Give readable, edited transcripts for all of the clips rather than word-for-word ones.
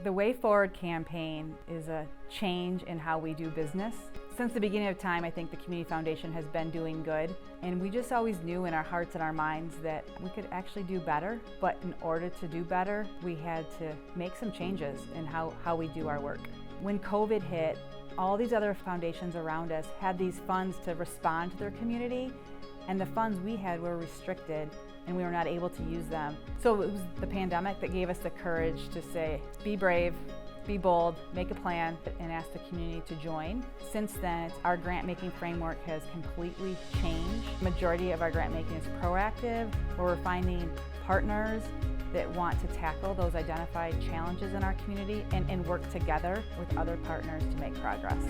The Way Forward campaign is a change in how we do business. Since the beginning of time, I think the Community Foundation has been doing good, and we just always knew in our hearts and our minds that we could actually do better, but in order to do better, we had to make some changes in how we do our work. When COVID hit, all these other foundations around us had these funds to respond to their community, and the funds we had were restricted and we were not able to use them. So it was the pandemic that gave us the courage to say, be brave, be bold, make a plan, and ask the community to join. Since then, our grant making framework has completely changed. The majority of our grant making is proactive, where we're finding partners that want to tackle those identified challenges in our community and work together with other partners to make progress.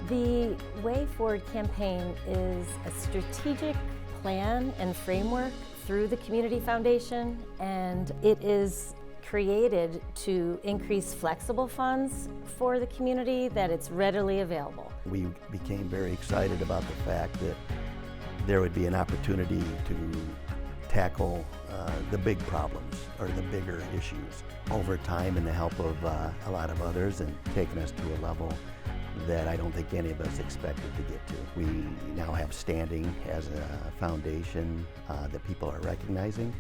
The Way Forward campaign is a strategic plan and framework through the Community Foundation, and it is created to increase flexible funds for the community, that it's readily available. We became very excited about the fact that there would be an opportunity to tackle the big problems or the bigger issues over time, and the help of a lot of others, and taking us to a level that I don't think any of us expected to get to. We now have standing as a foundation that people are recognizing,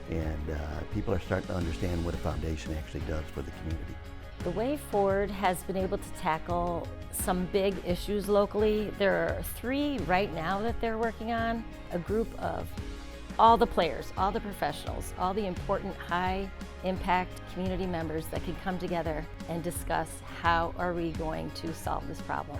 and people are starting to understand what a foundation actually does for the community. The Way Forward has been able to tackle some big issues locally. There are 3 right now that they're working on, a group of all the players, all the professionals, all the important high impact community members that can come together and discuss how are we going to solve this problem.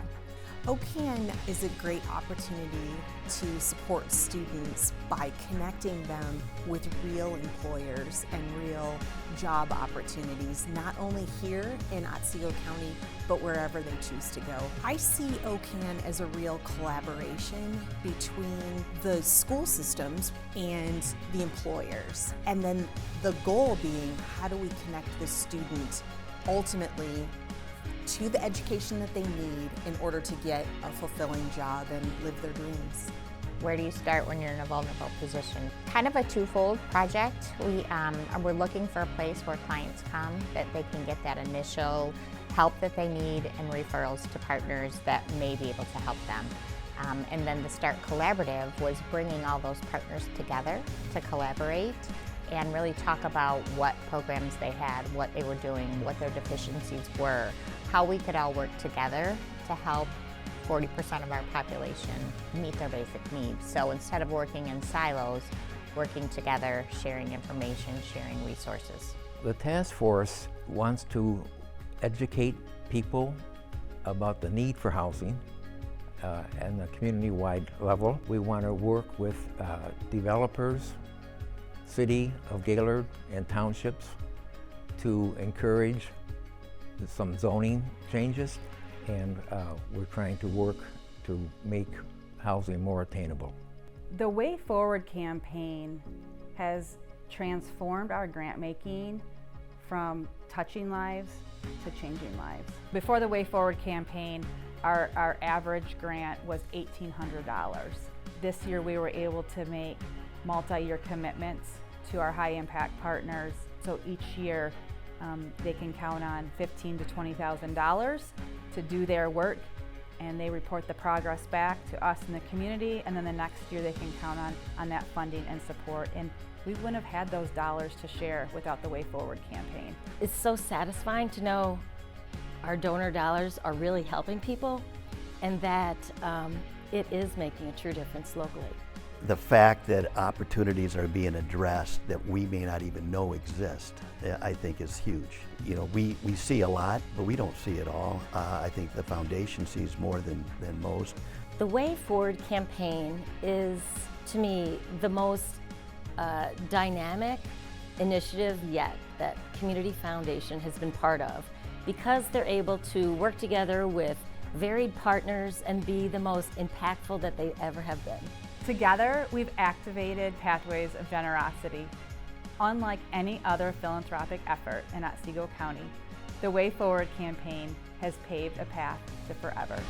OCAN is a great opportunity to support students by connecting them with real employers and real job opportunities, not only here in Otesgo County, but wherever they choose to go. I see OCAN as a real collaboration between the school systems and the employers. And then the goal being, how do we connect the student ultimately to the education that they need in order to get a fulfilling job and live their dreams. Where do you start when you're in a vulnerable position? Kind of a twofold project. We're looking for a place where clients come that they can get that initial help that they need and referrals to partners that may be able to help them. And then the START Collaborative was bringing all those partners together to collaborate and really talk about what programs they had, what they were doing, what their deficiencies were, how we could all work together to help 40% of our population meet their basic needs. So instead of working in silos, working together, sharing information, sharing resources. The task force wants to educate people about the need for housing and the community-wide level. We want to work with developers, City of Gaylord and townships to encourage some zoning changes, and we're trying to work to make housing more attainable. The Way Forward campaign has transformed our grant making from touching lives to changing lives. Before the Way Forward campaign, our average grant was $1,800. This year we were able to make multi-year commitments to our high impact partners, so each year they can count on $15,000 to $20,000 to do their work, and they report the progress back to us in the community, and then the next year they can count on that funding and support. And we wouldn't have had those dollars to share without the Way Forward campaign. It's so satisfying to know our donor dollars are really helping people, and that it is making a true difference locally. The fact that opportunities are being addressed that we may not even know exist, I think is huge. You know, we see a lot, but we don't see it all. I think the foundation sees more than most. The Way Forward campaign is, to me, the most dynamic initiative yet that Community Foundation has been part of, because they're able to work together with varied partners and be the most impactful that they ever have been. Together, we've activated pathways of generosity. Unlike any other philanthropic effort in Otesgo County, the Way Forward campaign has paved a path to forever.